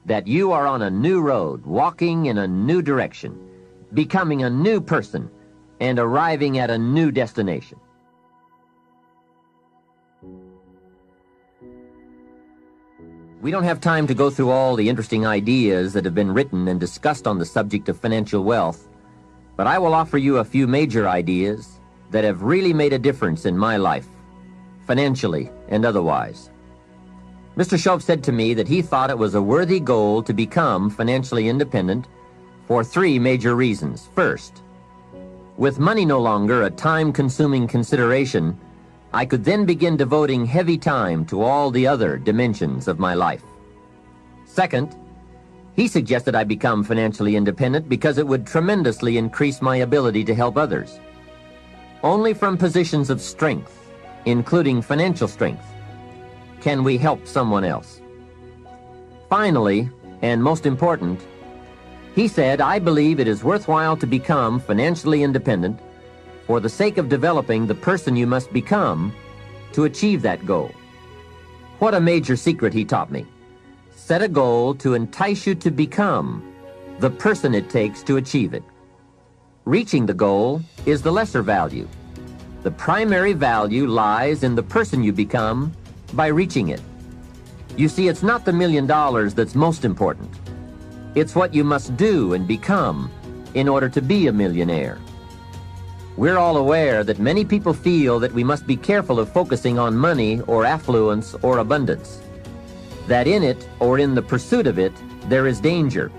that you are on a new road, walking in a new direction, becoming a new person, and arriving at a new destination. We don't have time to go through all the interesting ideas that have been written and discussed on the subject of financial wealth, but I will offer you a few major ideas that have really made a difference in my life, financially and otherwise. Mr. Shoaff said to me that he thought it was a worthy goal to become financially independent for 3 major reasons. First, with money no longer a time-consuming consideration, I could then begin devoting heavy time to all the other dimensions of my life. Second, he suggested I become financially independent because it would tremendously increase my ability to help others. Only from positions of strength, including financial strength, can we help someone else. Finally, and most important, he said, I believe it is worthwhile to become financially independent for the sake of developing the person you must become to achieve that goal. What a major secret he taught me. Set a goal to entice you to become the person it takes to achieve it. Reaching the goal is the lesser value. The primary value lies in the person you become by reaching it. You see, it's not the $1 million that's most important. It's what you must do and become in order to be a millionaire. We're all aware that many people feel that we must be careful of focusing on money or affluence or abundance, that in it or in the pursuit of it there is danger.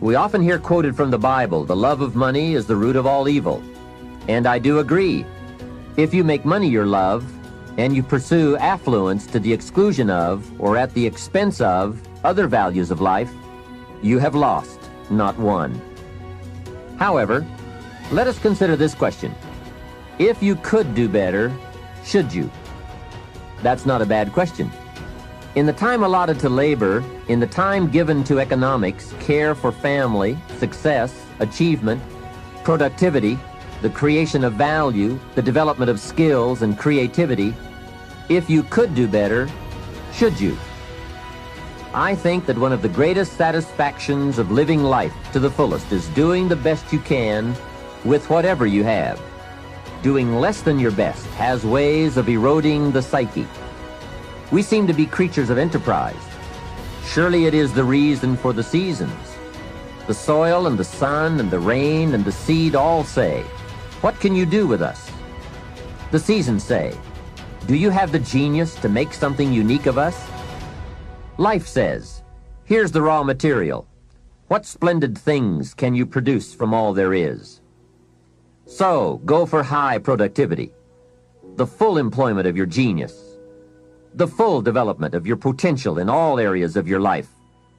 We often hear quoted from the Bible, the love of money is the root of all evil. And I do agree. If you make money your love, and you pursue affluence to the exclusion of or at the expense of other values of life, you have lost, not won. However, let us consider this question. If you could do better, should you? That's not a bad question. In the time allotted to labor, in the time given to economics, care for family, success, achievement, productivity, the creation of value, the development of skills and creativity, if you could do better, should you? I think that one of the greatest satisfactions of living life to the fullest is doing the best you can with whatever you have. Doing less than your best has ways of eroding the psyche. We seem to be creatures of enterprise. Surely it is the reason for the seasons. The soil and the sun and the rain and the seed all say, what can you do with us? The seasons say, do you have the genius to make something unique of us? Life says, here's the raw material. What splendid things can you produce from all there is? So, go for high productivity, the full employment of your genius, the full development of your potential in all areas of your life,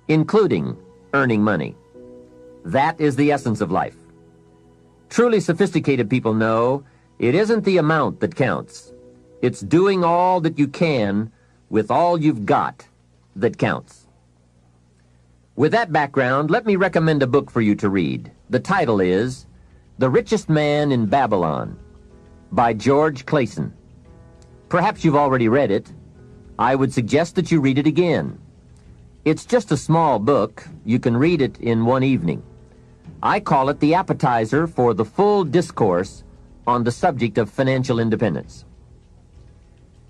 including earning money. That is the essence of life. Truly sophisticated people know it isn't the amount that counts. It's doing all that you can with all you've got that counts. With that background, let me recommend a book for you to read. The title is The Richest Man in Babylon by George Clason. Perhaps you've already read it. I would suggest that you read it again. It's just a small book. You can read it in one evening. I call it the appetizer for the full discourse on the subject of financial independence.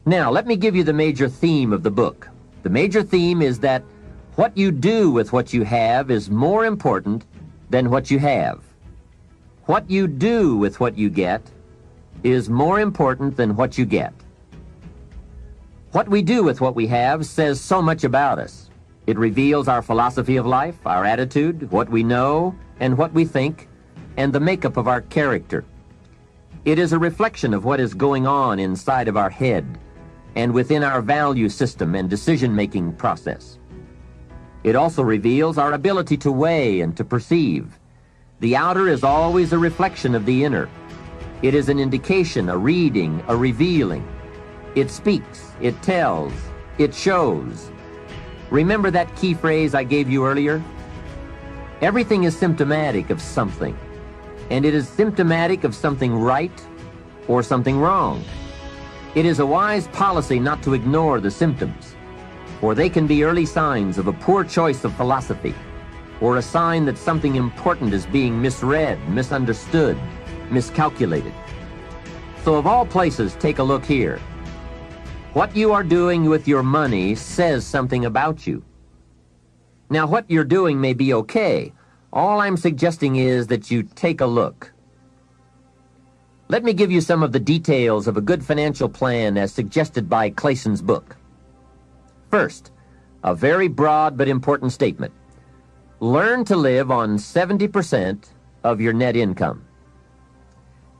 Now, let me give you the major theme of the book. The major theme is that what you do with what you have is more important than what you have. What you do with what you get is more important than what you get. What we do with what we have says so much about us. It reveals our philosophy of life, our attitude, what we know, and what we think, and the makeup of our character. It is a reflection of what is going on inside of our head and within our value system and decision-making process. It also reveals our ability to weigh and to perceive. The outer is always a reflection of the inner. It is an indication, a reading, a revealing. It speaks, it tells, it shows. Remember that key phrase I gave you earlier? Everything is symptomatic of something, and it is symptomatic of something right or something wrong. It is a wise policy not to ignore the symptoms. or they can be early signs of a poor choice of philosophy, or a sign that something important is being misread, misunderstood, miscalculated. So of all places, take a look here. What you are doing with your money says something about you. Now, what you're doing may be okay. All I'm suggesting is that you take a look. Let me give you some of the details of a good financial plan as suggested by Clayson's book. First, a very broad but important statement. Learn to live on 70% of your net income.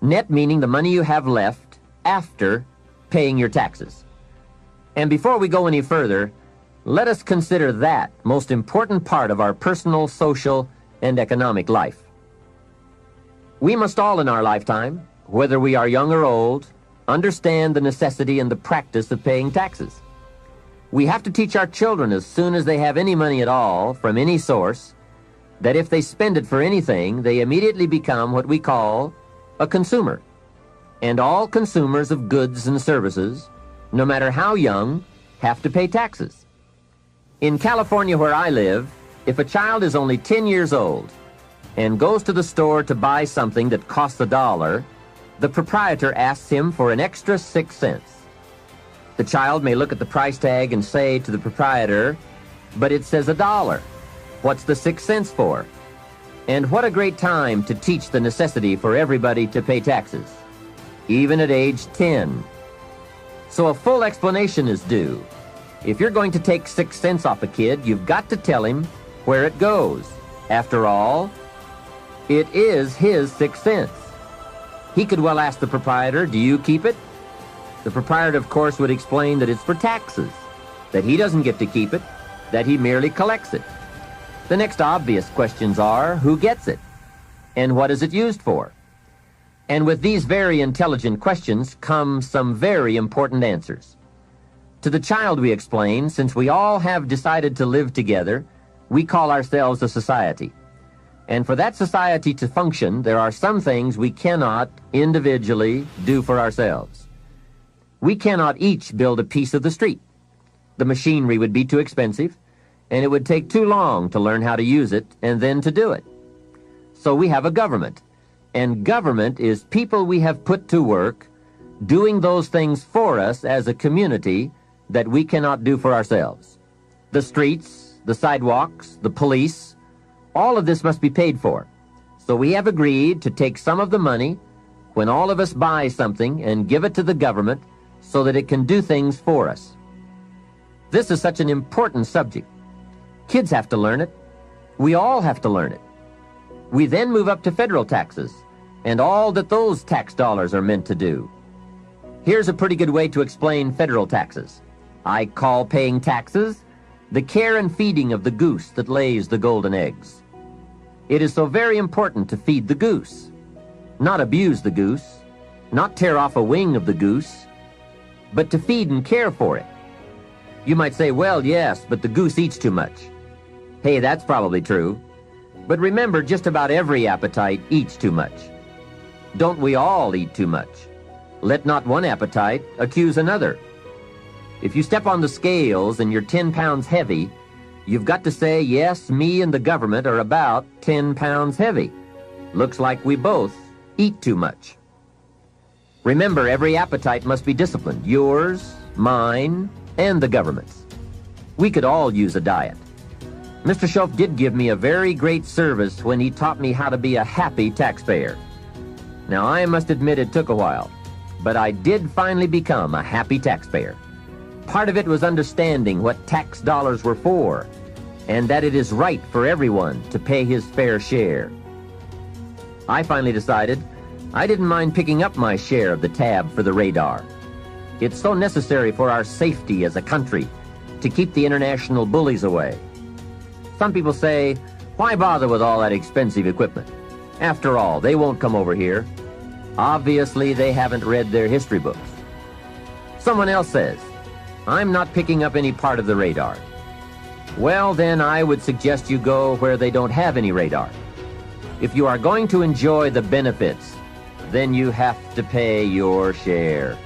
Net meaning the money you have left after paying your taxes. And before we go any further, let us consider that most important part of our personal, social, and economic life. We must all in our lifetime, whether we are young or old, understand the necessity and the practice of paying taxes. We have to teach our children as soon as they have any money at all from any source that if they spend it for anything, they immediately become what we call a consumer. And all consumers of goods and services, no matter how young, have to pay taxes. In California, where I live, if a child is only 10 years old and goes to the store to buy something that costs $1, the proprietor asks him for an extra 6 cents. The child may look at the price tag and say to the proprietor, "But it says $1. What's the 6 cents for?" And what a great time to teach the necessity for everybody to pay taxes, even at age 10. So a full explanation is due. If you're going to take 6 cents off a kid, you've got to tell him where it goes. After all, it is his 6 cents. He could well ask the proprietor, "Do you keep it?" The proprietor, of course, would explain that it's for taxes, that he doesn't get to keep it, that he merely collects it. The next obvious questions are, who gets it? And what is it used for? And with these very intelligent questions come some very important answers. To the child we explain, since we all have decided to live together, we call ourselves a society. And for that society to function, there are some things we cannot individually do for ourselves. We cannot each build a piece of the street. The machinery would be too expensive, and it would take too long to learn how to use it and then to do it. So we have a government, and government is people we have put to work doing those things for us as a community that we cannot do for ourselves. The streets, the sidewalks, the police, all of this must be paid for. So we have agreed to take some of the money when all of us buy something and give it to the government so that it can do things for us. This is such an important subject. Kids have to learn it. We all have to learn it. We then move up to federal taxes and all that those tax dollars are meant to do. Here's a pretty good way to explain federal taxes. I call paying taxes the care and feeding of the goose that lays the golden eggs. It is so very important to feed the goose, not abuse the goose, not tear off a wing of the goose, but to feed and care for it. You might say, well, yes, but the goose eats too much. Hey, that's probably true. But remember, just about every appetite eats too much. Don't we all eat too much? Let not one appetite accuse another. If you step on the scales and you're 10 pounds heavy, you've got to say, yes, me and the government are about 10 pounds heavy. Looks like we both eat too much. Remember, every appetite must be disciplined. Yours, mine, and the government's. We could all use a diet. Mr. Schoaf did give me a very great service when he taught me how to be a happy taxpayer. Now, I must admit it took a while, but I did finally become a happy taxpayer. Part of it was understanding what tax dollars were for, and that it is right for everyone to pay his fair share. I finally decided I didn't mind picking up my share of the tab for the radar. It's so necessary for our safety as a country to keep the international bullies away. Some people say, why bother with all that expensive equipment? After all, they won't come over here. Obviously, they haven't read their history books. Someone else says, I'm not picking up any part of the radar. Well, then I would suggest you go where they don't have any radar. If you are going to enjoy the benefits, then you have to pay your share.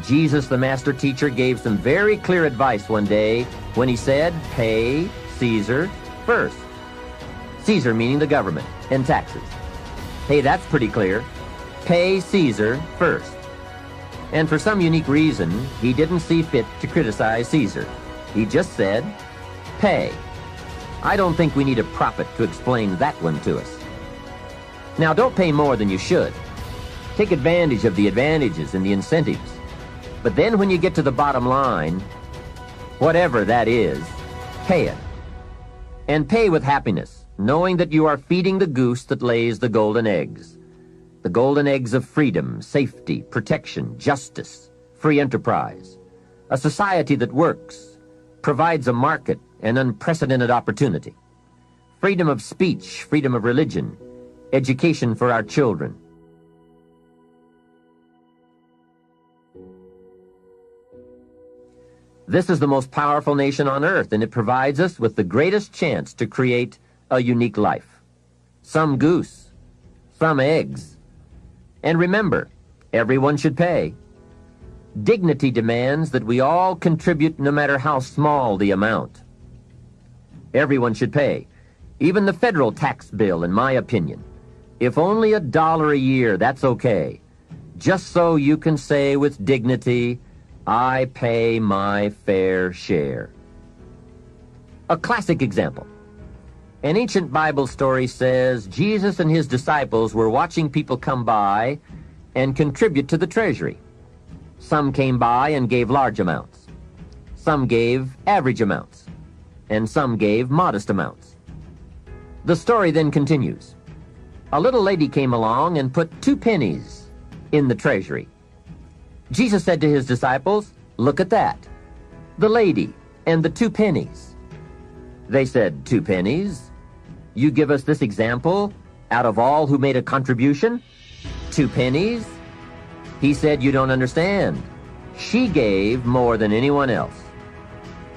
Jesus, the master teacher, gave some very clear advice one day when he said, pay Caesar first. Caesar meaning the government and taxes. Hey, that's pretty clear. Pay Caesar first. And for some unique reason, he didn't see fit to criticize Caesar. He just said, pay. I don't think we need a prophet to explain that one to us. Now, don't pay more than you should. Take advantage of the advantages and the incentives. But then when you get to the bottom line, whatever that is, pay it. And pay with happiness, knowing that you are feeding the goose that lays the golden eggs. The golden eggs of freedom, safety, protection, justice, free enterprise. A society that works, provides a market and unprecedented opportunity. Freedom of speech, freedom of religion, education for our children. This is the most powerful nation on earth, and it provides us with the greatest chance to create a unique life. Some goose, some eggs. And remember, everyone should pay. Dignity demands that we all contribute no matter how small the amount. Everyone should pay. Even the federal tax bill, in my opinion. If only $1 a year, that's okay. Just so you can say with dignity, I pay my fair share. A classic example. An ancient Bible story says Jesus and his disciples were watching people come by and contribute to the treasury. Some came by and gave large amounts. Some gave average amounts. And some gave modest amounts. The story then continues. A little lady came along and put 2 pennies in the treasury. Jesus said to his disciples, look at that. The lady and the 2 pennies. They said, 2 pennies? You give us this example out of all who made a contribution? 2 pennies? He said, you don't understand. She gave more than anyone else.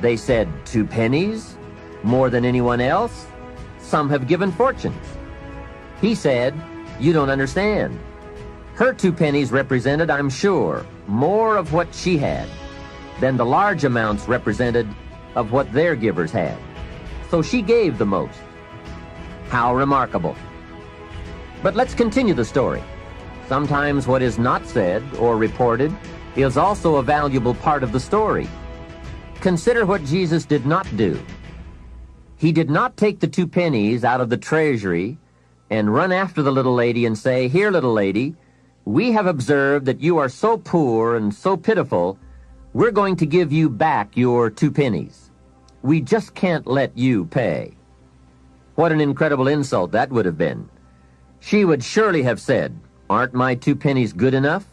They said, 2 pennies? More than anyone else? Some have given fortunes. He said, you don't understand. Her 2 pennies represented, I'm sure, more of what she had than the large amounts represented of what their givers had. So she gave the most. How remarkable. But let's continue the story. Sometimes what is not said or reported is also a valuable part of the story. Consider what Jesus did not do. He did not take the 2 pennies out of the treasury and run after the little lady and say, here, little lady, we have observed that you are so poor and so pitiful, we're going to give you back your 2 pennies. We just can't let you pay. What an incredible insult that would have been. She would surely have said, aren't my 2 pennies good enough?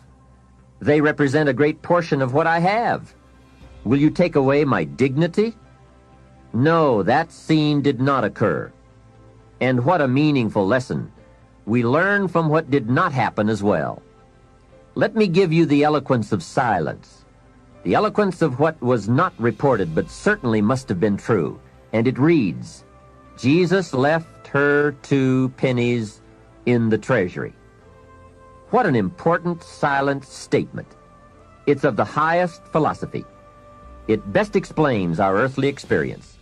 They represent a great portion of what I have. Will you take away my dignity? No, that scene did not occur. And what a meaningful lesson. We learn from what did not happen as well. Let me give you the eloquence of silence. The eloquence of what was not reported but certainly must have been true. And it reads, Jesus left her 2 pennies in the treasury. What an important silent statement. It's of the highest philosophy. It best explains our earthly experience.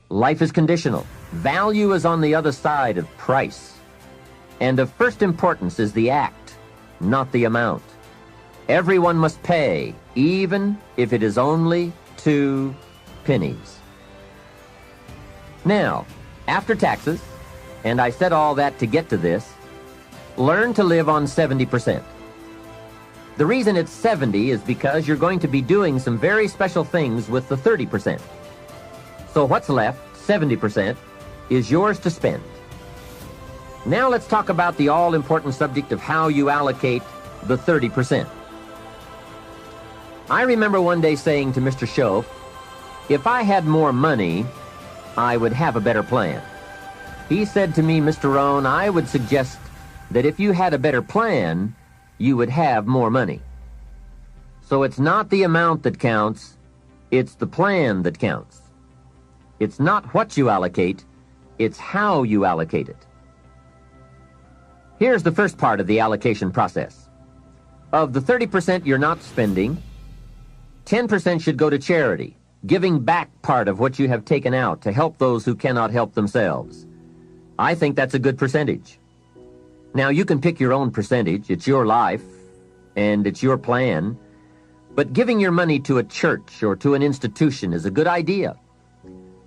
Life is conditional. Value is on the other side of price. And of first importance is the act, not the amount. Everyone must pay, even if it is only 2 pennies. Now, after taxes, and I said all that to get to this, learn to live on 70%. The reason it's 70 is because you're going to be doing some very special things with the 30%. So what's left, 70%, is yours to spend. Now let's talk about the all-important subject of how you allocate the 30%. I remember one day saying to Mr. Schoaf, if I had more money, I would have a better plan. He said to me, Mr. Rohn, I would suggest that if you had a better plan, you would have more money. So it's not the amount that counts, it's the plan that counts. It's not what you allocate, it's how you allocate it. Here's the first part of the allocation process. Of the 30% you're not spending, 10% should go to charity, giving back part of what you have taken out to help those who cannot help themselves. I think that's a good percentage. Now, you can pick your own percentage. It's your life, and it's your plan. But giving your money to a church or to an institution is a good idea.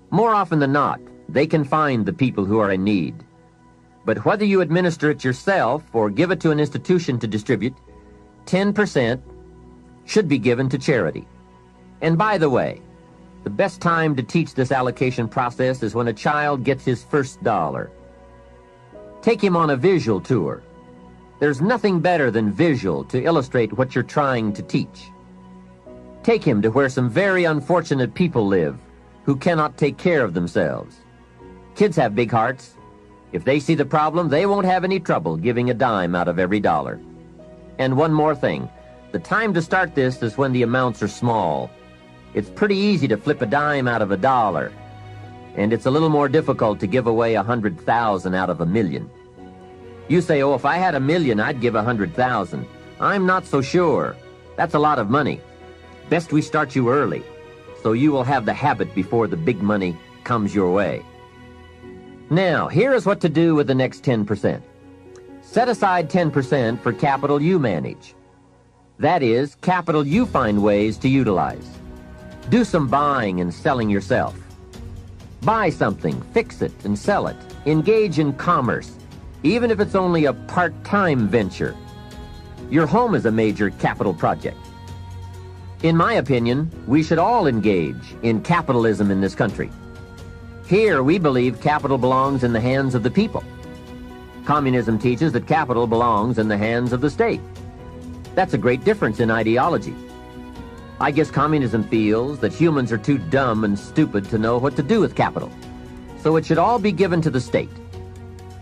More often than not, they can find the people who are in need. But whether you administer it yourself or give it to an institution to distribute, 10% should be given to charity. And by the way, the best time to teach this allocation process is when a child gets his first dollar. Take him on a visual tour. There's nothing better than visual to illustrate what you're trying to teach. Take him to where some very unfortunate people live who cannot take care of themselves. Kids have big hearts. If they see the problem, they won't have any trouble giving a dime out of every dollar. And one more thing. The time to start this is when the amounts are small. It's pretty easy to flip a dime out of a dollar, and it's a little more difficult to give away 100,000 out of 1,000,000. You say, oh, if I had 1,000,000, I'd give 100,000. I'm not so sure. That's a lot of money. Best we start you early, so you will have the habit before the big money comes your way. Now, here is what to do with the next 10%. Set aside 10% for capital you manage. That is, capital you find ways to utilize. Do some buying and selling yourself. Buy something, fix it, and sell it. Engage in commerce, even if it's only a part-time venture. Your home is a major capital project. In my opinion, we should all engage in capitalism in this country. Here, we believe capital belongs in the hands of the people. Communism teaches that capital belongs in the hands of the state. That's a great difference in ideology. I guess communism feels that humans are too dumb and stupid to know what to do with capital. So it should all be given to the state.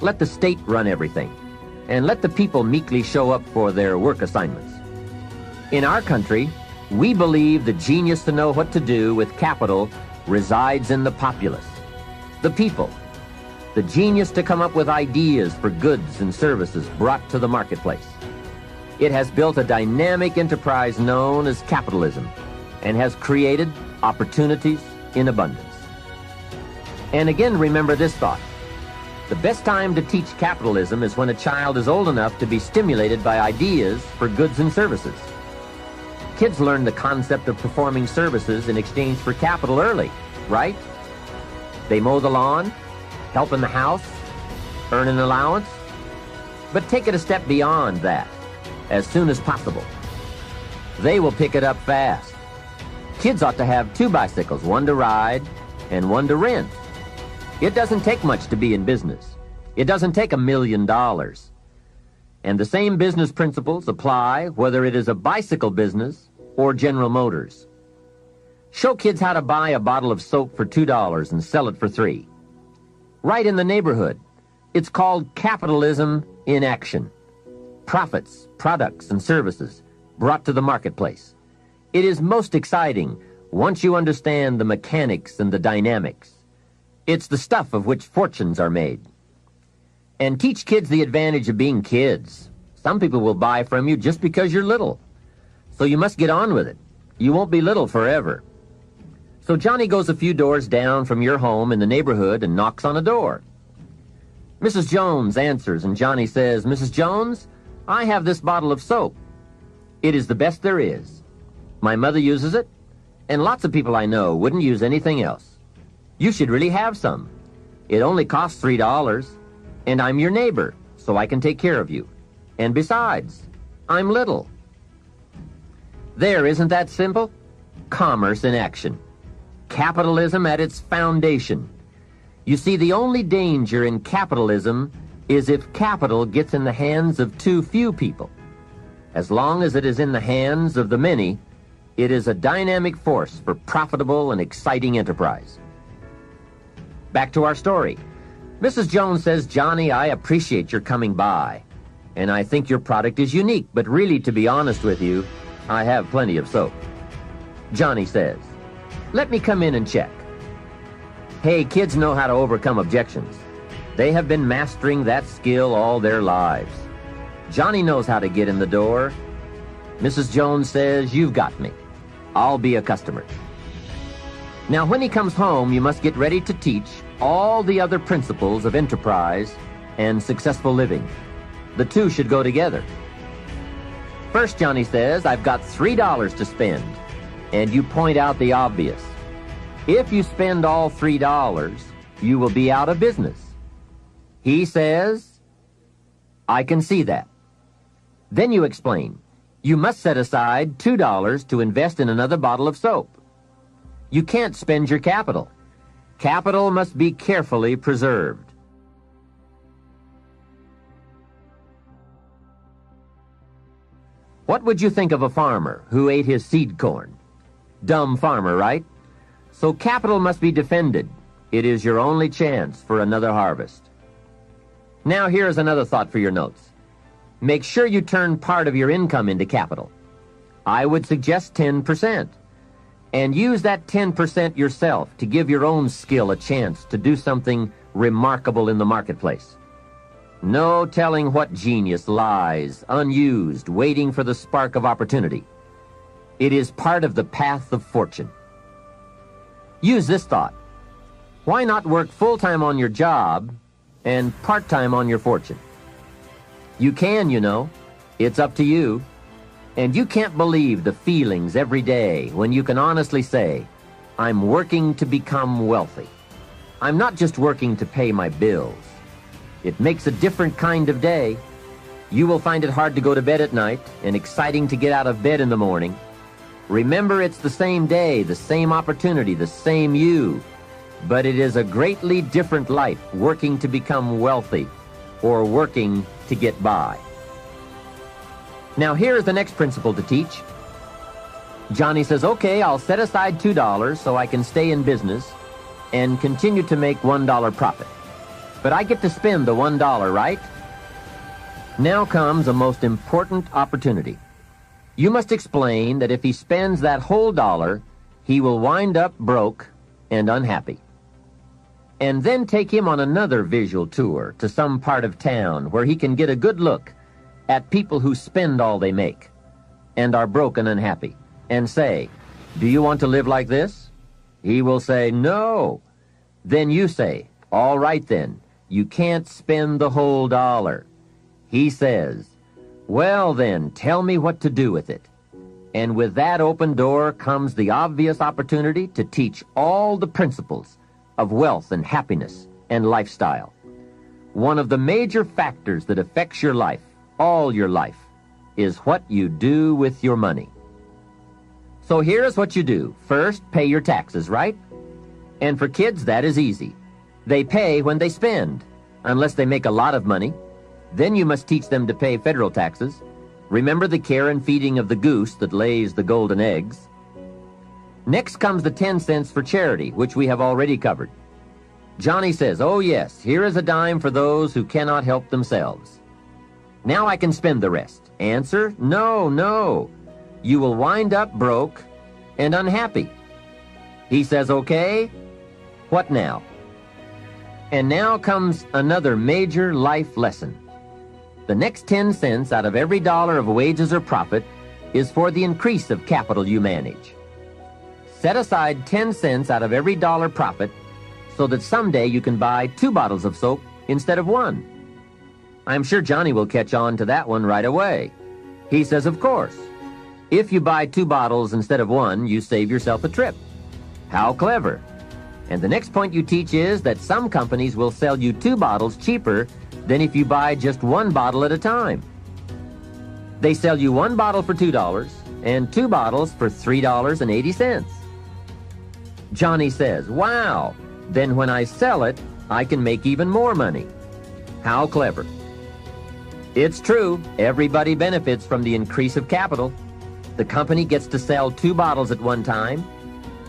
Let the state run everything, and let the people meekly show up for their work assignments. In our country, we believe the genius to know what to do with capital resides in the populace, the people, the genius to come up with ideas for goods and services brought to the marketplace. It has built a dynamic enterprise known as capitalism and has created opportunities in abundance. And again, remember this thought. The best time to teach capitalism is when a child is old enough to be stimulated by ideas for goods and services. Kids learn the concept of performing services in exchange for capital early, right? They mow the lawn, help in the house, earn an allowance. But take it a step beyond that, as soon as possible. They will pick it up fast. Kids ought to have 2 bicycles, one to ride and one to rent. It doesn't take much to be in business. It doesn't take $1 million. And the same business principles apply whether it is a bicycle business or General Motors. Show kids how to buy a bottle of soap for $2 and sell it for $3. Right in the neighborhood. It's called capitalism in action. Profits, products, and services brought to the marketplace. It is most exciting once you understand the mechanics and the dynamics. It's the stuff of which fortunes are made. And teach kids the advantage of being kids. Some people will buy from you just because you're little. So you must get on with it. You won't be little forever. So Johnny goes a few doors down from your home in the neighborhood and knocks on a door. Mrs. Jones answers, and Johnny says, Mrs. Jones, I have this bottle of soap. It is the best there is. My mother uses it, and lots of people I know wouldn't use anything else. You should really have some. It only costs $3, and I'm your neighbor, so I can take care of you. And besides, I'm little. There, isn't that simple? Commerce in action. Capitalism at its foundation. You see, the only danger in capitalism is if capital gets in the hands of too few people. As long as it is in the hands of the many, it is a dynamic force for profitable and exciting enterprise. Back to our story. Mrs. Jones says, Johnny, I appreciate your coming by, and I think your product is unique, but really, to be honest with you, I have plenty of soap. Johnny says, let me come in and check. Hey, kids know how to overcome objections. They have been mastering that skill all their lives. Johnny knows how to get in the door. Mrs. Jones says, you've got me. I'll be a customer. Now, when he comes home, you must get ready to teach all the other principles of enterprise and successful living. The two should go together. First, Johnny says, I've got $3 to spend, and you point out the obvious. If you spend all $3, you will be out of business. He says, I can see that. Then you explain, you must set aside $2 to invest in another bottle of soap. You can't spend your capital. Capital must be carefully preserved. What would you think of a farmer who ate his seed corn? Dumb farmer, right? So capital must be defended. It is your only chance for another harvest. Now here's another thought for your notes. Make sure you turn part of your income into capital. I would suggest 10%. And use that 10% yourself to give your own skill a chance to do something remarkable in the marketplace. No telling what genius lies, unused, waiting for the spark of opportunity. It is part of the path of fortune. Use this thought. Why not work full-time on your job and part-time on your fortune? You can, you know. It's up to you. And you can't believe the feelings every day when you can honestly say, I'm working to become wealthy. I'm not just working to pay my bills. It makes a different kind of day. You will find it hard to go to bed at night and exciting to get out of bed in the morning. Remember, it's the same day, the same opportunity, the same you. But it is a greatly different life working to become wealthy or working to get by. Now here is the next principle to teach. Johnny says, okay, I'll set aside $2 so I can stay in business and continue to make $1 profit. But I get to spend the $1, right? Now comes a most important opportunity. You must explain that if he spends that whole dollar, he will wind up broke and unhappy. And then take him on another visual tour to some part of town where he can get a good look at people who spend all they make and are broke and unhappy, and say, do you want to live like this? He will say, no. Then you say, all right then, you can't spend the whole dollar. He says, well then, tell me what to do with it. And with that open door comes the obvious opportunity to teach all the principles of wealth and happiness and lifestyle. One of the major factors that affects your life, all your life, is what you do with your money. So here's what you do. First, pay your taxes, right? And for kids, that is easy. They pay when they spend, unless they make a lot of money. Then you must teach them to pay federal taxes. Remember the care and feeding of the goose that lays the golden eggs. Next comes the 10 cents for charity, which we have already covered. Johnny says, oh yes, here is a dime for those who cannot help themselves. Now I can spend the rest. Answer, no, no. You will wind up broke and unhappy. He says, okay, what now? And now comes another major life lesson. The next 10 cents out of every dollar of wages or profit is for the increase of capital you manage. Set aside 10 cents out of every dollar profit so that someday you can buy 2 bottles of soap instead of 1. I'm sure Johnny will catch on to that one right away. He says, of course. If you buy 2 bottles instead of 1, you save yourself a trip. How clever. And the next point you teach is that some companies will sell you 2 bottles cheaper than if you buy just 1 bottle at a time. They sell you 1 bottle for $2 and 2 bottles for $3.80. Johnny says, wow, then when I sell it, I can make even more money. How clever. It's true, everybody benefits from the increase of capital. The company gets to sell 2 bottles at one time.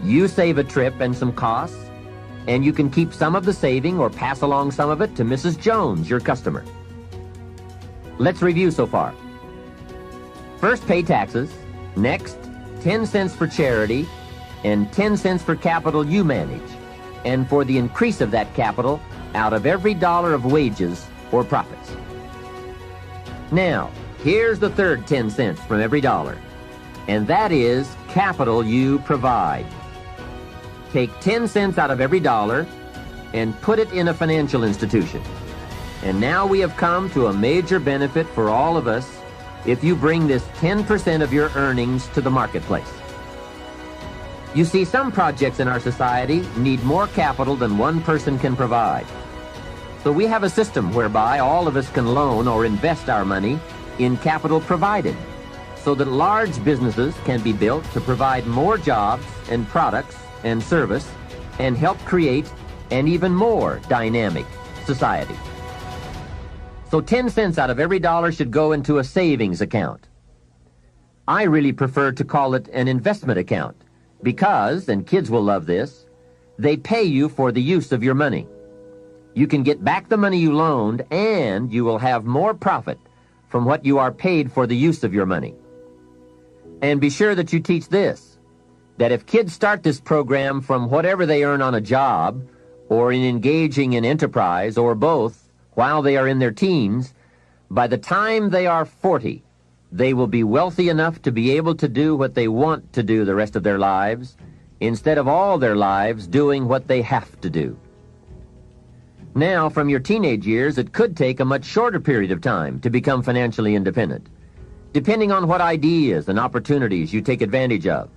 You save a trip and some costs, and you can keep some of the saving or pass along some of it to Mrs. Jones, your customer. Let's review so far. First, pay taxes. Next, 10 cents for charity, and 10 cents for capital you manage, and for the increase of that capital out of every dollar of wages or profits. Now, here's the third 10 cents from every dollar, and that is capital you provide. Take 10 cents out of every dollar and put it in a financial institution. And now we have come to a major benefit for all of us if you bring this 10% of your earnings to the marketplace. You see, some projects in our society need more capital than one person can provide. So we have a system whereby all of us can loan or invest our money in capital provided, so that large businesses can be built to provide more jobs and products and service and help create an even more dynamic society. So 10 cents out of every dollar should go into a savings account. I really prefer to call it an investment account because, and kids will love this, they pay you for the use of your money. You can get back the money you loaned, and you will have more profit from what you are paid for the use of your money. And be sure that you teach this, that if kids start this program from whatever they earn on a job or in engaging in enterprise or both while they are in their teens, by the time they are 40, they will be wealthy enough to be able to do what they want to do the rest of their lives, instead of all their lives doing what they have to do. Now, from your teenage years, it could take a much shorter period of time to become financially independent, depending on what ideas and opportunities you take advantage of.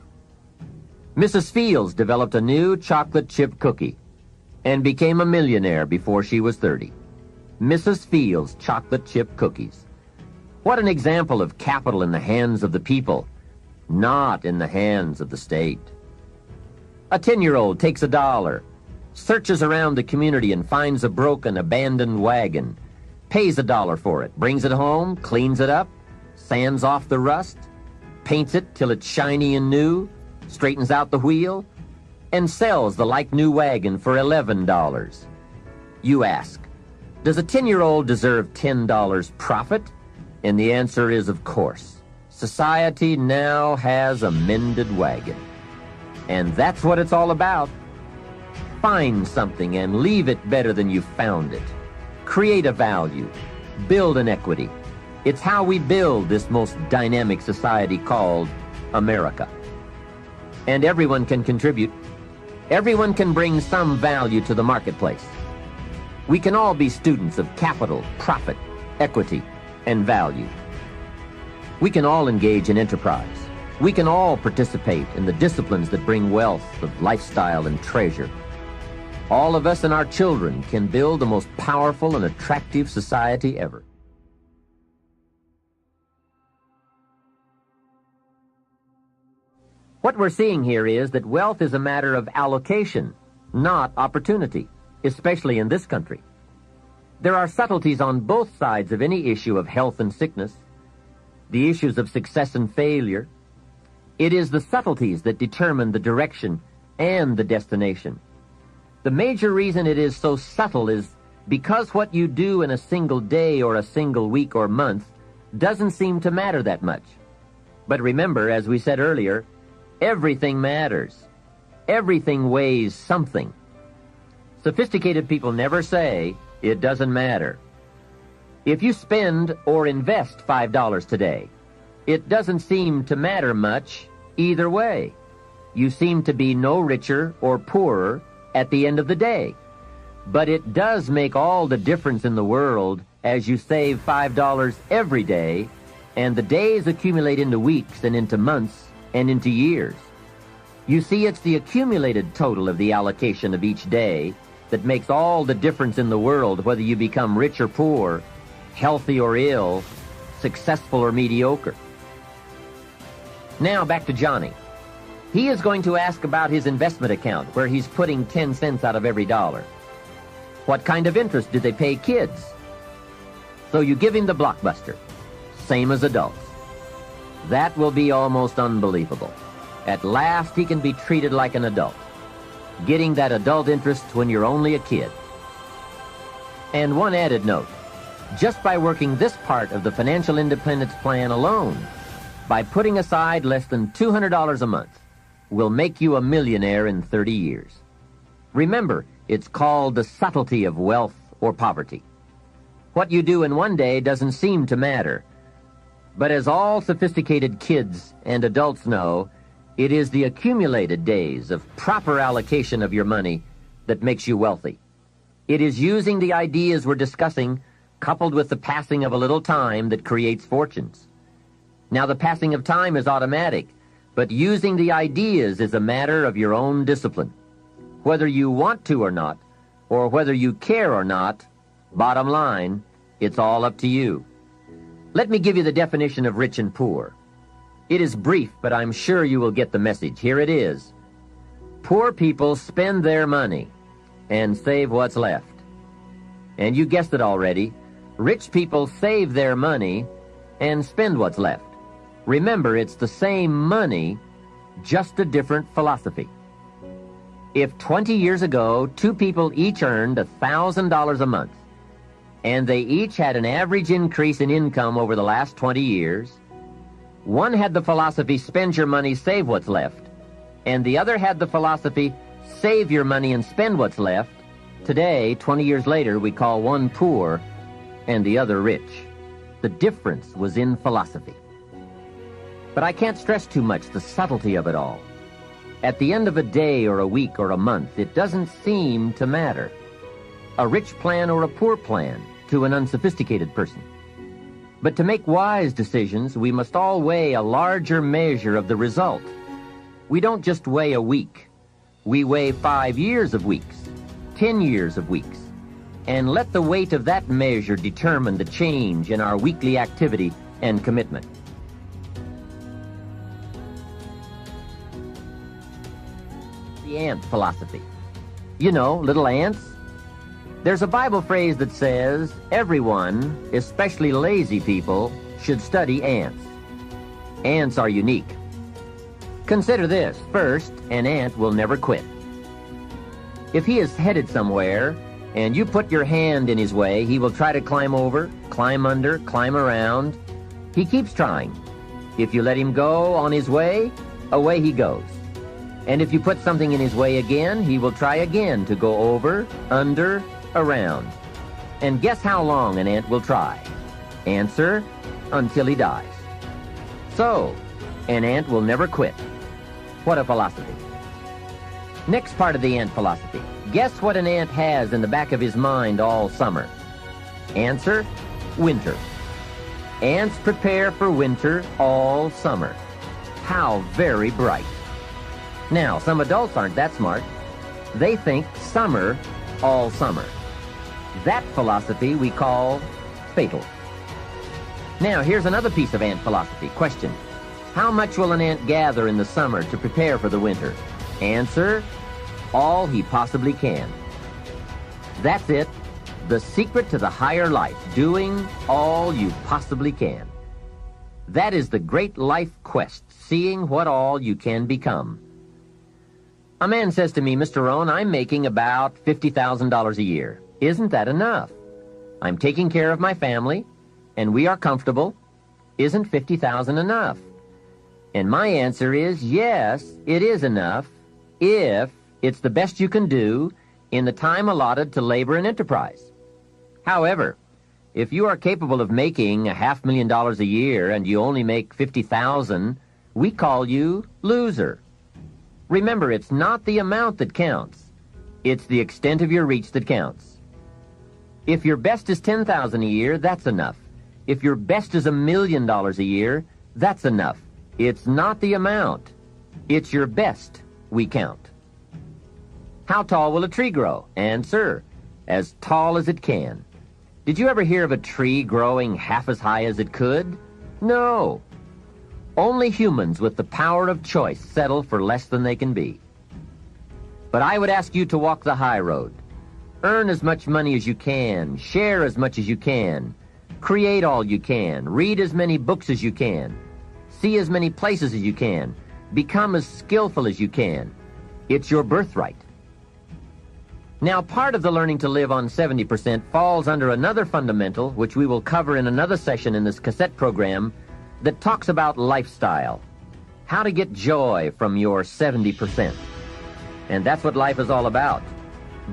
Mrs. Fields developed a new chocolate chip cookie and became a millionaire before she was 30. Mrs. Fields chocolate chip cookies. What an example of capital in the hands of the people, not in the hands of the state. A 10-year-old takes $1, searches around the community and finds a broken, abandoned wagon, pays $1 for it, brings it home, cleans it up, sands off the rust, paints it till it's shiny and new, straightens out the wheel, and sells the like-new wagon for $11. You ask, does a 10-year-old deserve $10 profit? And the answer is, of course. Society now has a mended wagon. And that's what it's all about. Find something and leave it better than you found it. Create a value. Build an equity. It's how we build this most dynamic society called America. And everyone can contribute. Everyone can bring some value to the marketplace. We can all be students of capital, profit, equity, and value. We can all engage in enterprise. We can all participate in the disciplines that bring wealth of lifestyle and treasure. All of us and our children can build the most powerful and attractive society ever. What we're seeing here is that wealth is a matter of allocation, not opportunity, especially in this country. There are subtleties on both sides of any issue of health and sickness, the issues of success and failure. It is the subtleties that determine the direction and the destination. The major reason it is so subtle is because what you do in a single day or a single week or month doesn't seem to matter that much. But remember, as we said earlier, everything matters. Everything weighs something. Sophisticated people never say, it doesn't matter. If you spend or invest $5 today, it doesn't seem to matter much either way. You seem to be no richer or poorer at the end of the day. But it does make all the difference in the world as you save $5 every day, and the days accumulate into weeks and into months and into years. You see, it's the accumulated total of the allocation of each day that makes all the difference in the world, whether you become rich or poor, healthy or ill, successful or mediocre. Now back to Johnny. He is going to ask about his investment account, where he's putting 10 cents out of every dollar. What kind of interest do they pay kids? So you give him the blockbuster, same as adults. That will be almost unbelievable. At last he can be treated like an adult, getting that adult interest when you're only a kid. And one added note, just by working this part of the financial independence plan alone, by putting aside less than $200 a month, will make you a millionaire in 30 years. Remember, it's called the subtlety of wealth or poverty. What you do in one day doesn't seem to matter. But as all sophisticated kids and adults know, It is the accumulated days of proper allocation of your money that makes you wealthy. It is using the ideas we're discussing, coupled with the passing of a little time, that creates fortunes. Now, the passing of time is automatic, but using the ideas is a matter of your own discipline. Whether you want to or not, or whether you care or not, bottom line, it's all up to you. Let me give you the definition of rich and poor. It is brief, but I'm sure you will get the message. Here it is. Poor people spend their money and save what's left. And you guessed it already. Rich people save their money and spend what's left. Remember, it's the same money, just a different philosophy. If 20 years ago, two people each earned $1,000 a month, and they each had an average increase in income over the last 20 years, one had the philosophy, spend your money, save what's left, and the other had the philosophy, save your money and spend what's left. Today, 20 years later, we call one poor and the other rich. The difference was in philosophy. But I can't stress too much the subtlety of it all. At the end of a day or a week or a month, it doesn't seem to matter. A rich plan or a poor plan to an unsophisticated person. But to make wise decisions, we must all weigh a larger measure of the result. We don't just weigh a week. We weigh 5 years of weeks, 10 years of weeks, and let the weight of that measure determine the change in our weekly activity and commitment. The ant philosophy. You know, little ants. There's a Bible phrase that says, everyone, especially lazy people, should study ants. Ants are unique. Consider this. First, an ant will never quit. If he is headed somewhere, and you put your hand in his way, he will try to climb over, climb under, climb around. He keeps trying. If you let him go on his way, away he goes. And if you put something in his way again, he will try again to go over, under, around. And guess how long an ant will try? Answer, until he dies. So, an ant will never quit. What a philosophy. Next part of the ant philosophy. Guess what an ant has in the back of his mind all summer? Answer, winter. Ants prepare for winter all summer. How very bright. Now, some adults aren't that smart. They think summer all summer. That philosophy we call fatal. Now, here's another piece of ant philosophy. Question: how much will an ant gather in the summer to prepare for the winter? Answer, all he possibly can. That's it. The secret to the higher life, doing all you possibly can. That is the great life quest, seeing what all you can become. A man says to me, Mr. Rohn, I'm making about $50,000 a year. Isn't that enough? I'm taking care of my family, and we are comfortable. Isn't $50,000 enough? And my answer is, yes, it is enough, if it's the best you can do in the time allotted to labor and enterprise. However, if you are capable of making $500,000 a year and you only make $50,000, we call you loser. Remember, it's not the amount that counts. It's the extent of your reach that counts. If your best is $10,000 a year, that's enough. If your best is $1 million a year, that's enough. It's not the amount. It's your best we count. How tall will a tree grow? Answer, as tall as it can. Did you ever hear of a tree growing half as high as it could? No. Only humans with the power of choice settle for less than they can be. But I would ask you to walk the high road. Earn as much money as you can, share as much as you can, create all you can, read as many books as you can, see as many places as you can, become as skillful as you can. It's your birthright. Now, part of the learning to live on 70% falls under another fundamental, which we will cover in another session in this cassette program, that talks about lifestyle. How to get joy from your 70%. And that's what life is all about.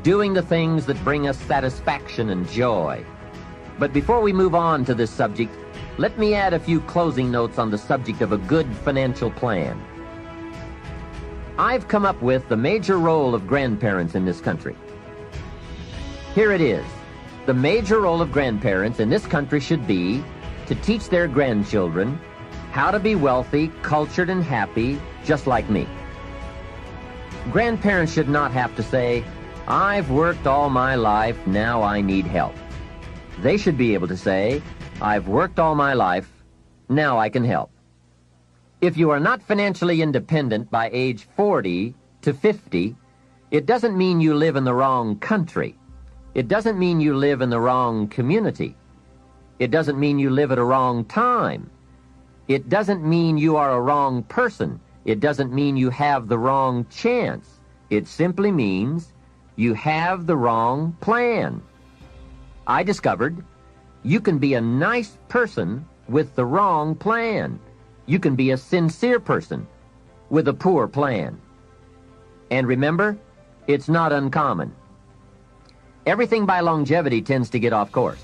Doing the things that bring us satisfaction and joy. But before we move on to this subject, let me add a few closing notes on the subject of a good financial plan. I've come up with the major role of grandparents in this country. Here it is. The major role of grandparents in this country should be to teach their grandchildren how to be wealthy, cultured, and happy, just like me. Grandparents should not have to say, "I've worked all my life, now I need help." They should be able to say, "I've worked all my life, now I can help." If you are not financially independent by age 40 to 50, it doesn't mean you live in the wrong country. It doesn't mean you live in the wrong community. It doesn't mean you live at a wrong time. It doesn't mean you are a wrong person. It doesn't mean you have the wrong chance. It simply means you have the wrong plan. I discovered you can be a nice person with the wrong plan. You can be a sincere person with a poor plan. And remember, it's not uncommon. Everything by longevity tends to get off course.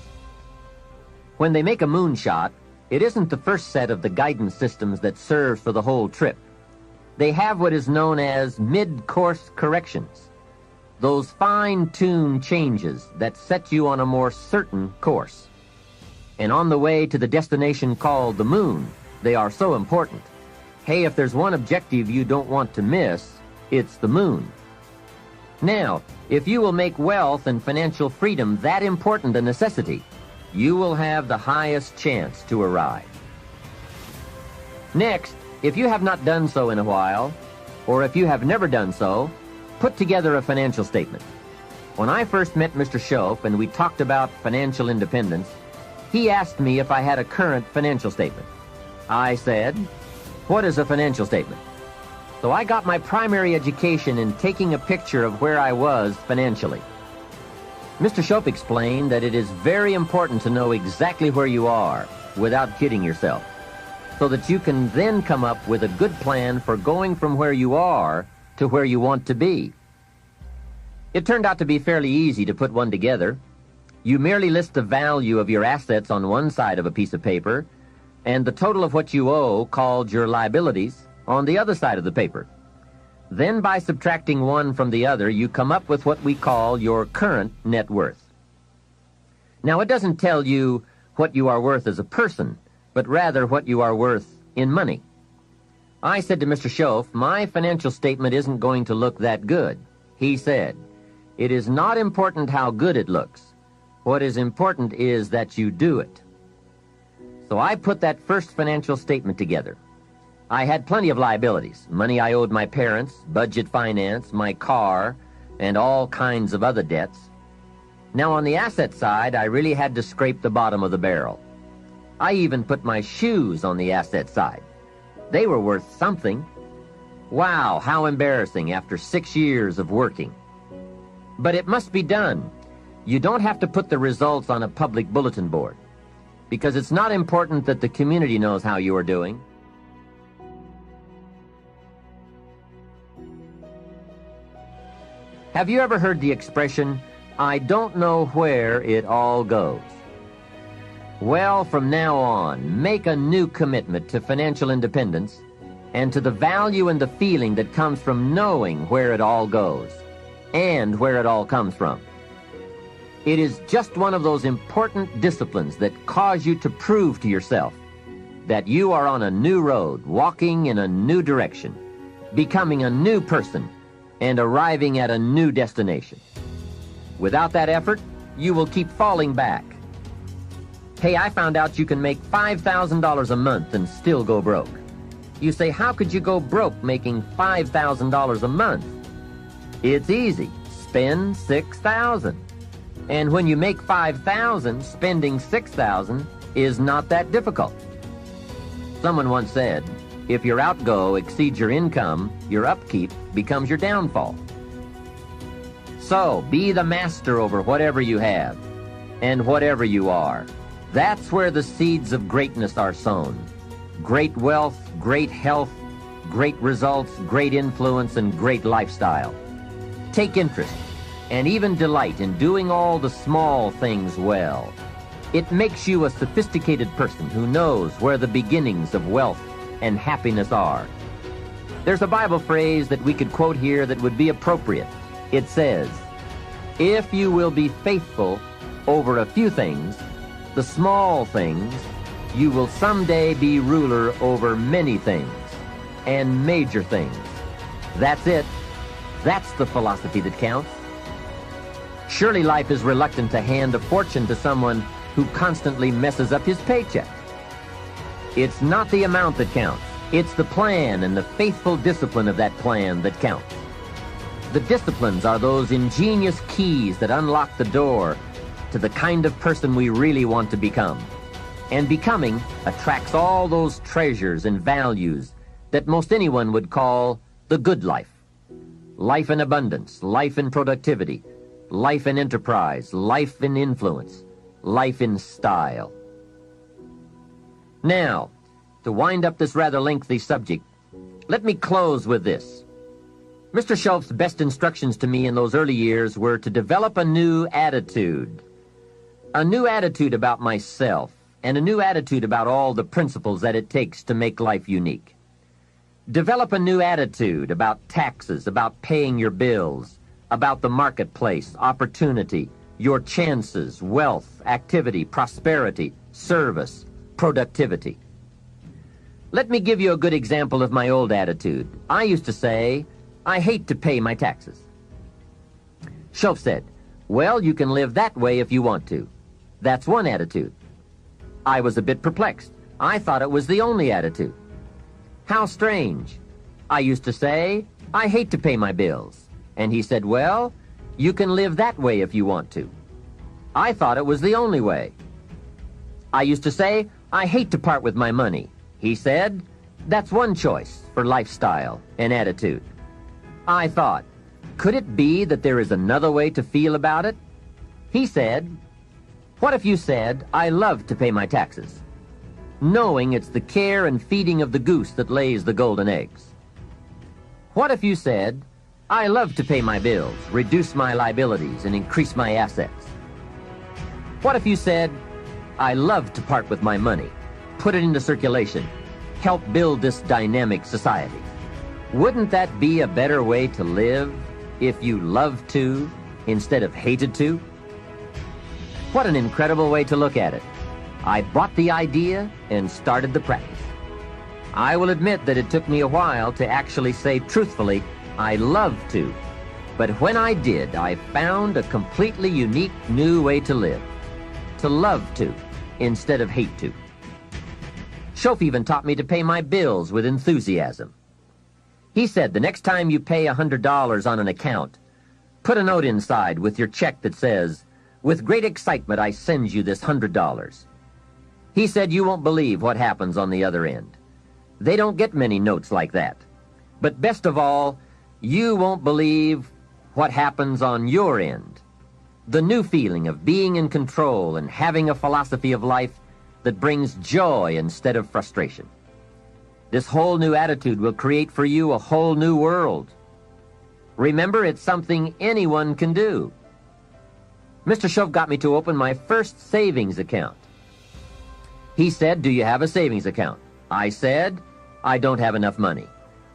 When they make a moonshot, it isn't the first set of the guidance systems that serves for the whole trip. They have what is known as mid-course corrections, those fine-tuned changes that set you on a more certain course. And on the way to the destination called the moon, they are so important. Hey, if there's one objective you don't want to miss, it's the moon. Now, if you will make wealth and financial freedom that important a necessity, you will have the highest chance to arrive. Next, if you have not done so in a while, or if you have never done so, put together a financial statement. When I first met Mr. Shope and we talked about financial independence, he asked me if I had a current financial statement. I said, "What is a financial statement?" So I got my primary education in taking a picture of where I was financially. Mr. Shope explained that it is very important to know exactly where you are without kidding yourself, so that you can then come up with a good plan for going from where you are to where you want to be. It turned out to be fairly easy to put one together. You merely list the value of your assets on one side of a piece of paper and the total of what you owe, called your liabilities, on the other side of the paper. Then by subtracting one from the other, you come up with what we call your current net worth. Now, it doesn't tell you what you are worth as a person, but rather what you are worth in money. I said to Mr. Shope, "My financial statement isn't going to look that good." He said, "It is not important how good it looks. What is important is that you do it." So I put that first financial statement together. I had plenty of liabilities, money I owed my parents, budget finance, my car, and all kinds of other debts. Now on the asset side, I really had to scrape the bottom of the barrel. I even put my shoes on the asset side. They were worth something. Wow, how embarrassing after 6 years of working. But it must be done. You don't have to put the results on a public bulletin board, because it's not important that the community knows how you are doing. Have you ever heard the expression, "I don't know where it all goes"? Well, from now on, make a new commitment to financial independence and to the value and the feeling that comes from knowing where it all goes and where it all comes from. It is just one of those important disciplines that cause you to prove to yourself that you are on a new road, walking in a new direction, becoming a new person, and arriving at a new destination. Without that effort, you will keep falling back. Hey, I found out you can make $5,000 a month and still go broke. You say, how could you go broke making $5,000 a month? It's easy. Spend $6,000. And when you make $5,000, spending $6,000 is not that difficult. Someone once said, if your outgo exceeds your income, your upkeep becomes your downfall. So, be the master over whatever you have and whatever you are. That's where the seeds of greatness are sown. Great wealth, great health, great results, great influence, and great lifestyle. Take interest and even delight in doing all the small things well. It makes you a sophisticated person who knows where the beginnings of wealth and happiness are. There's a Bible phrase that we could quote here that would be appropriate. It says, "If you will be faithful over a few things, the small things, you will someday be ruler over many things, and major things." That's it. That's the philosophy that counts. Surely life is reluctant to hand a fortune to someone who constantly messes up his paycheck. It's not the amount that counts. It's the plan and the faithful discipline of that plan that counts. The disciplines are those ingenious keys that unlock the door to the kind of person we really want to become. And becoming attracts all those treasures and values that most anyone would call the good life. Life in abundance, life in productivity, life in enterprise, life in influence, life in style. Now, to wind up this rather lengthy subject, let me close with this. Mr. Schultz's best instructions to me in those early years were to develop a new attitude about myself, and a new attitude about all the principles that it takes to make life unique. Develop a new attitude about taxes, about paying your bills, about the marketplace, opportunity, your chances, wealth, activity, prosperity, service, productivity. Let me give you a good example of my old attitude. I used to say, "I hate to pay my taxes." Schultz said, "Well, you can live that way if you want to." That's one attitude. I was a bit perplexed. I thought it was the only attitude. How strange. I used to say, "I hate to pay my bills." And he said, "Well, you can live that way if you want to." I thought it was the only way. I used to say, "I hate to part with my money." He said, "That's one choice for lifestyle and attitude." I thought, could it be that there is another way to feel about it? He said, "What if you said, 'I love to pay my taxes,' knowing it's the care and feeding of the goose that lays the golden eggs? What if you said, 'I love to pay my bills, reduce my liabilities, and increase my assets'? What if you said, 'I love to part with my money, put it into circulation, help build this dynamic society'? Wouldn't that be a better way to live if you loved to instead of hated to? What an incredible way to look at it. I bought the idea and started the practice. I will admit that it took me a while to actually say truthfully, "I love to." But when I did, I found a completely unique new way to live. To love to instead of hate to. Schof even taught me to pay my bills with enthusiasm. He said, the next time you pay $100 on an account, put a note inside with your check that says, "With great excitement, I send you this $100. He said, you won't believe what happens on the other end. They don't get many notes like that. But best of all, you won't believe what happens on your end. The new feeling of being in control and having a philosophy of life that brings joy instead of frustration. This whole new attitude will create for you a whole new world. Remember, it's something anyone can do." Mr. Schof got me to open my first savings account. He said, "Do you have a savings account?" I said, "I don't have enough money."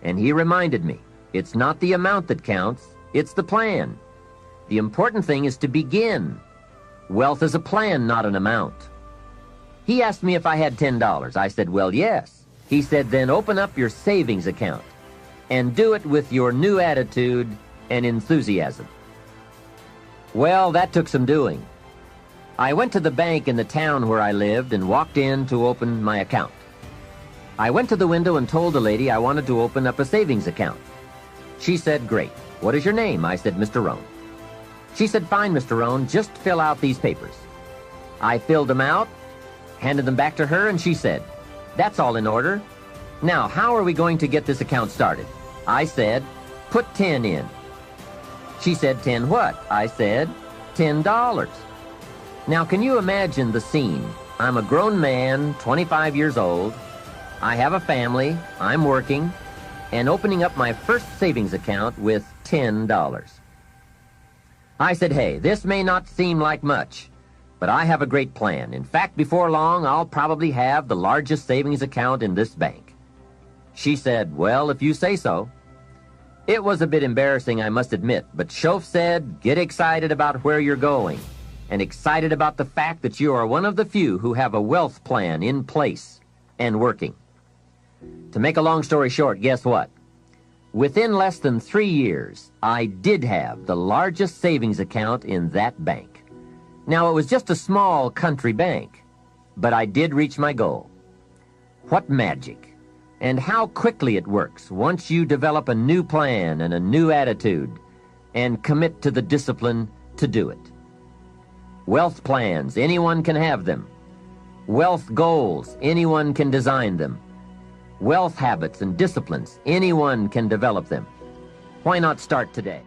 And he reminded me, it's not the amount that counts, it's the plan. The important thing is to begin. Wealth is a plan, not an amount. He asked me if I had $10. I said, "Well, yes." He said, "Then open up your savings account and do it with your new attitude and enthusiasm." Well, that took some doing. I went to the bank in the town where I lived and walked in to open my account. I went to the window and told the lady I wanted to open up a savings account. She said, "Great. What is your name?" I said, "Mr. Rohn." She said, "Fine, Mr. Rohn, just fill out these papers." I filled them out, handed them back to her, and she said, "That's all in order. Now, how are we going to get this account started?" I said, "Put 10 in." She said, "10 what?" I said, $10. Now, can you imagine the scene? I'm a grown man, 25 years old. I have a family, I'm working, and opening up my first savings account with $10. I said, "Hey, this may not seem like much, but I have a great plan. In fact, before long, I'll probably have the largest savings account in this bank." She said, "Well, if you say so." It was a bit embarrassing, I must admit, but Shoaff said, "Get excited about where you're going, and excited about the fact that you are one of the few who have a wealth plan in place and working." To make a long story short, guess what? Within less than 3 years, I did have the largest savings account in that bank. Now, it was just a small country bank, but I did reach my goal. What magic! And how quickly it works once you develop a new plan and a new attitude and commit to the discipline to do it. Wealth plans, anyone can have them. Wealth goals, anyone can design them. Wealth habits and disciplines, anyone can develop them. Why not start today?